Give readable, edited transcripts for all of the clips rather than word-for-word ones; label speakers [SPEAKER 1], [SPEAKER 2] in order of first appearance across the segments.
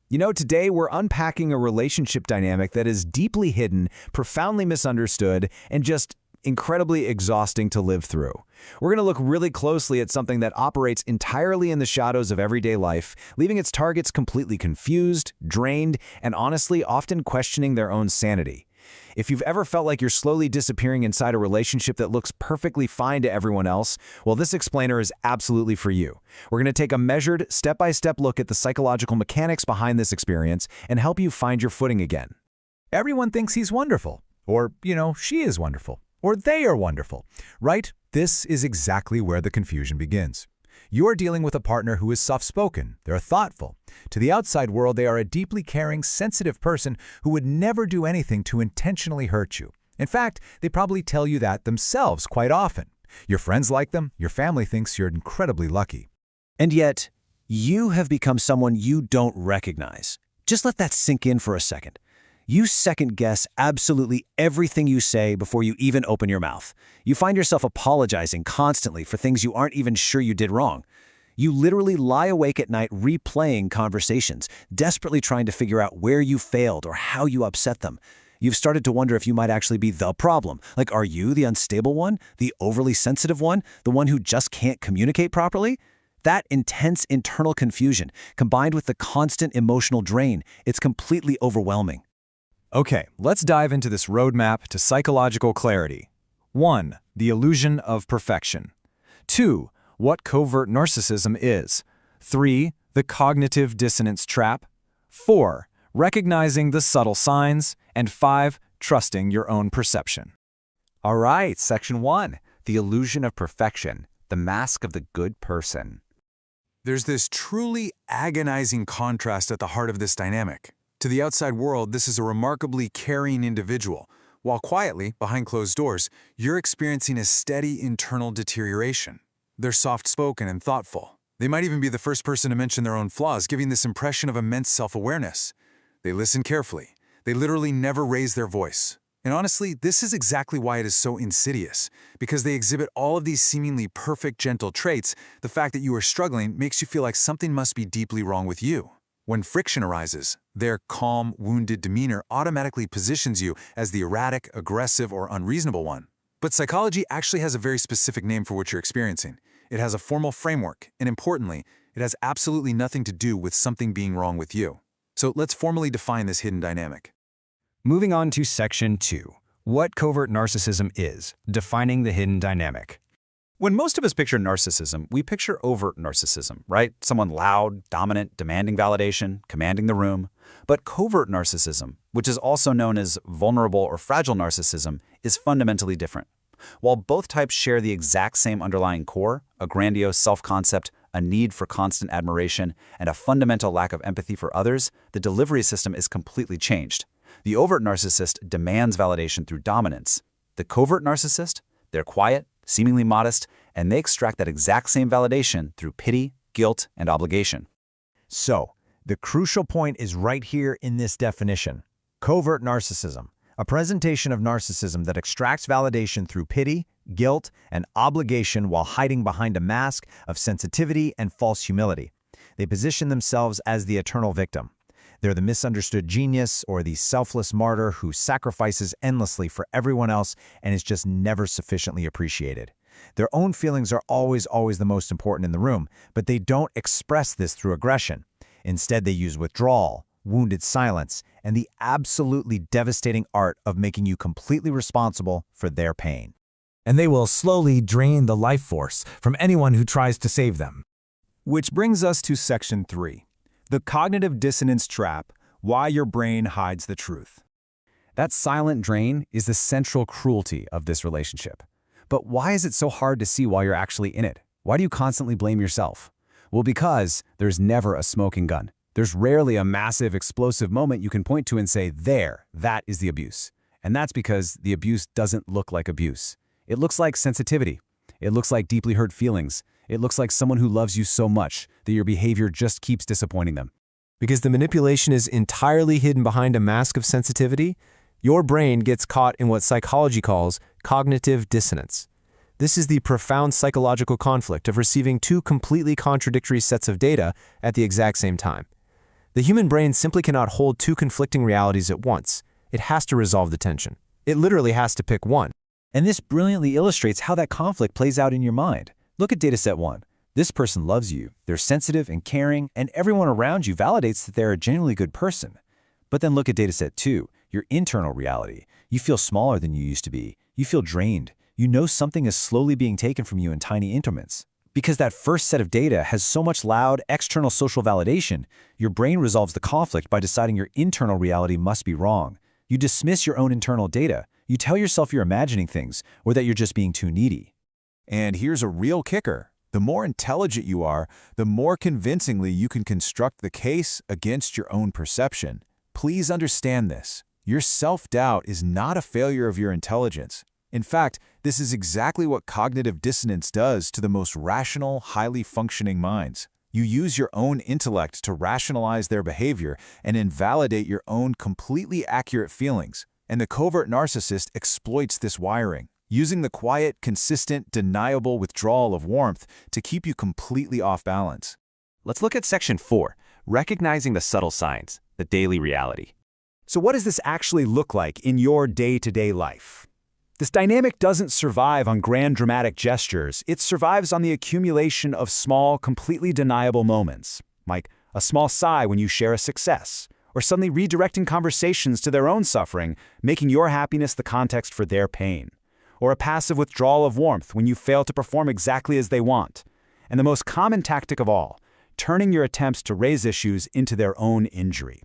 [SPEAKER 1] Today we're unpacking a relationship dynamic that is deeply hidden, profoundly misunderstood, and just incredibly exhausting to live through. We're going to look really closely at something that operates entirely in the shadows of everyday life, leaving its targets completely confused, drained, and honestly often questioning their own sanity. If you've ever felt like you're slowly disappearing inside a relationship that looks perfectly fine to everyone else, well, this explainer is absolutely for you. We're going to take a measured, step-by-step look at the psychological mechanics behind this experience and help you find your footing again.
[SPEAKER 2] Everyone thinks he's wonderful, or, she is wonderful, or they are wonderful, right? This is exactly where the confusion begins. You're dealing with a partner who is soft-spoken, they're thoughtful. To the outside world, they are a deeply caring, sensitive person who would never do anything to intentionally hurt you. In fact, they probably tell you that themselves quite often. Your friends like them, your family thinks you're incredibly lucky.
[SPEAKER 1] And yet, you have become someone you don't recognize. Just let that sink in for a second. You second-guess absolutely everything you say before you even open your mouth. You find yourself apologizing constantly for things you aren't even sure you did wrong. You literally lie awake at night replaying conversations, desperately trying to figure out where you failed or how you upset them. You've started to wonder if you might actually be the problem. Like, are you the unstable one, the overly sensitive one, the one who just can't communicate properly? That intense internal confusion, combined with the constant emotional drain, it's completely overwhelming.
[SPEAKER 2] Okay, let's dive into this roadmap to psychological clarity. 1. The illusion of perfection. 2. What covert narcissism is. 3. The cognitive dissonance trap. 4. Recognizing the subtle signs. And 5. Trusting your own perception.
[SPEAKER 3] All right, Section 1. The illusion of perfection. The mask of the good person.
[SPEAKER 4] There's this truly agonizing contrast at the heart of this dynamic. To the outside world, this is a remarkably caring individual, while quietly, behind closed doors, you're experiencing a steady internal deterioration. They're soft-spoken and thoughtful. They might even be the first person to mention their own flaws, giving this impression of immense self-awareness. They listen carefully. They literally never raise their voice. And honestly, this is exactly why it is so insidious. Because they exhibit all of these seemingly perfect, gentle traits, the fact that you are struggling makes you feel like something must be deeply wrong with you. When friction arises, their calm, wounded demeanor automatically positions you as the erratic, aggressive, or unreasonable one. But psychology actually has a very specific name for what you're experiencing. It has a formal framework, and importantly, it has absolutely nothing to do with something being wrong with you. So let's formally define this hidden dynamic.
[SPEAKER 1] Moving on to Section 2. What covert narcissism is, defining the hidden dynamic.
[SPEAKER 3] When most of us picture narcissism, we picture overt narcissism, right? Someone loud, dominant, demanding validation, commanding the room. But covert narcissism, which is also known as vulnerable or fragile narcissism, is fundamentally different. While both types share the exact same underlying core, a grandiose self-concept, a need for constant admiration, and a fundamental lack of empathy for others, the delivery system is completely changed. The overt narcissist demands validation through dominance. The covert narcissist, they're quiet, seemingly modest, and they extract that exact same validation through pity, guilt, and obligation.
[SPEAKER 2] So, the crucial point is right here in this definition. Covert narcissism, a presentation of narcissism that extracts validation through pity, guilt, and obligation while hiding behind a mask of sensitivity and false humility. They position themselves as the eternal victim. They're the misunderstood genius or the selfless martyr who sacrifices endlessly for everyone else and is just never sufficiently appreciated. Their own feelings are always the most important in the room, but they don't express this through aggression. Instead, they use withdrawal, wounded silence, and the absolutely devastating art of making you completely responsible for their pain.
[SPEAKER 5] And they will slowly drain the life force from anyone who tries to save them.
[SPEAKER 2] Which brings us to Section 3. The cognitive dissonance trap, why your brain hides the truth.
[SPEAKER 1] That silent drain is the central cruelty of this relationship. But why is it so hard to see while you're actually in it? Why do you constantly blame yourself? Well, because there's never a smoking gun. There's rarely a massive, explosive moment you can point to and say, there, that is the abuse. And that's because the abuse doesn't look like abuse. It looks like sensitivity. It looks like deeply hurt feelings. It looks like someone who loves you so much that your behavior just keeps disappointing them.
[SPEAKER 6] Because the manipulation is entirely hidden behind a mask of sensitivity, your brain gets caught in what psychology calls cognitive dissonance. This is the profound psychological conflict of receiving two completely contradictory sets of data at the exact same time. The human brain simply cannot hold two conflicting realities at once. It has to resolve the tension. It literally has to pick one.
[SPEAKER 1] And this brilliantly illustrates how that conflict plays out in your mind. Look at dataset 1. This person loves you, they're sensitive and caring, and everyone around you validates that they're a genuinely good person. But then look at dataset 2, your internal reality. You feel smaller than you used to be. You feel drained. You know something is slowly being taken from you in tiny increments. Because that first set of data has so much loud, external social validation, your brain resolves the conflict by deciding your internal reality must be wrong. You dismiss your own internal data. You tell yourself you're imagining things, or that you're just being too needy.
[SPEAKER 2] And here's a real kicker. The more intelligent you are, the more convincingly you can construct the case against your own perception. Please understand this. Your self-doubt is not a failure of your intelligence. In fact, this is exactly what cognitive dissonance does to the most rational, highly functioning minds. You use your own intellect to rationalize their behavior and invalidate your own completely accurate feelings. And the covert narcissist exploits this wiring, using the quiet, consistent, deniable withdrawal of warmth to keep you completely off balance.
[SPEAKER 7] Let's look at Section 4, Recognizing the Subtle Signs, the Daily Reality.
[SPEAKER 1] So what does this actually look like in your day-to-day life? This dynamic doesn't survive on grand dramatic gestures. It survives on the accumulation of small, completely deniable moments, like a small sigh when you share a success, or suddenly redirecting conversations to their own suffering, making your happiness the context for their pain, or a passive withdrawal of warmth when you fail to perform exactly as they want, and the most common tactic of all, turning your attempts to raise issues into their own injury.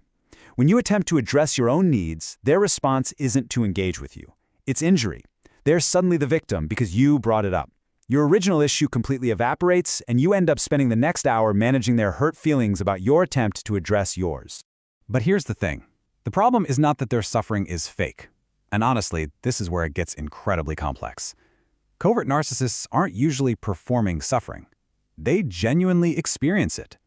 [SPEAKER 1] When you attempt to address your own needs, their response isn't to engage with you. It's injury. They're suddenly the victim because you brought it up. Your original issue completely evaporates, and you end up spending the next hour managing their hurt feelings about your attempt to address yours.
[SPEAKER 3] But here's the thing. The problem is not that their suffering is fake. And honestly, this is where it gets incredibly complex. Covert narcissists aren't usually performing suffering. They genuinely experience it.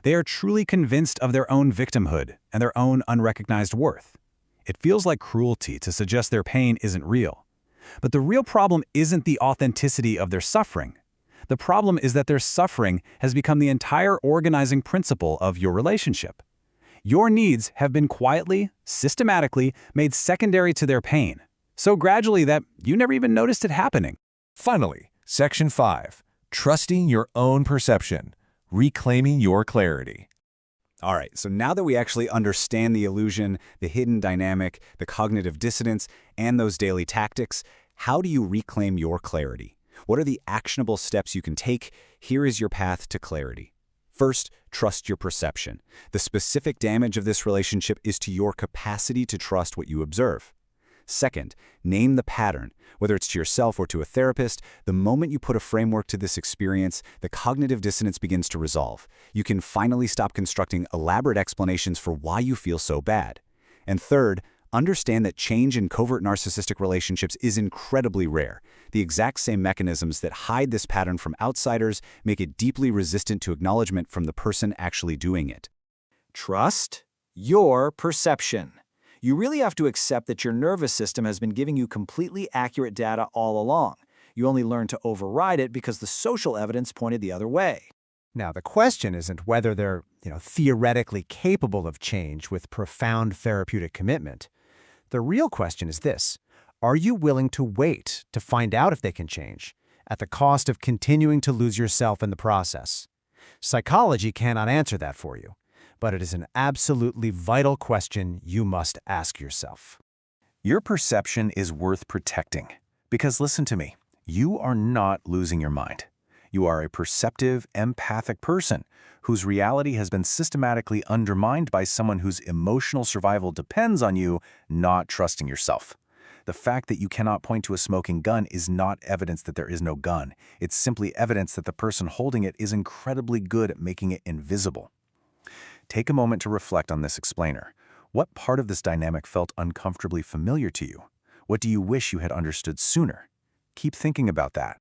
[SPEAKER 3] They are truly convinced of their own victimhood and their own unrecognized worth. It feels like cruelty to suggest their pain isn't real. But the real problem isn't the authenticity of their suffering. The problem is that their suffering has become the entire organizing principle of your relationship. Your needs have been quietly, systematically made secondary to their pain, so gradually that you never even noticed it happening.
[SPEAKER 2] Finally, Section 5, Trusting Your Own Perception, Reclaiming Your Clarity.
[SPEAKER 3] All right, so now that we actually understand the illusion, the hidden dynamic, the cognitive dissonance, and those daily tactics, how do you reclaim your clarity? What are the actionable steps you can take? Here is your path to clarity. First, trust your perception. The specific damage of this relationship is to your capacity to trust what you observe. Second, name the pattern. Whether it's to yourself or to a therapist, the moment you put a framework to this experience, the cognitive dissonance begins to resolve. You can finally stop constructing elaborate explanations for why you feel so bad. And third, understand that change in covert narcissistic relationships is incredibly rare. The exact same mechanisms that hide this pattern from outsiders make it deeply resistant to acknowledgement from the person actually doing it.
[SPEAKER 1] Trust your perception. You really have to accept that your nervous system has been giving you completely accurate data all along. You only learned to override it because the social evidence pointed the other way.
[SPEAKER 8] Now, the question isn't whether they're, theoretically capable of change with profound therapeutic commitment. The real question is this: are you willing to wait to find out if they can change, at the cost of continuing to lose yourself in the process? Psychology cannot answer that for you, but it is an absolutely vital question you must ask yourself.
[SPEAKER 2] Your perception is worth protecting. Because listen to me, you are not losing your mind. You are a perceptive, empathic person whose reality has been systematically undermined by someone whose emotional survival depends on you not trusting yourself. The fact that you cannot point to a smoking gun is not evidence that there is no gun. It's simply evidence that the person holding it is incredibly good at making it invisible. Take a moment to reflect on this explainer. What part of this dynamic felt uncomfortably familiar to you? What do you wish you had understood sooner? Keep thinking about that.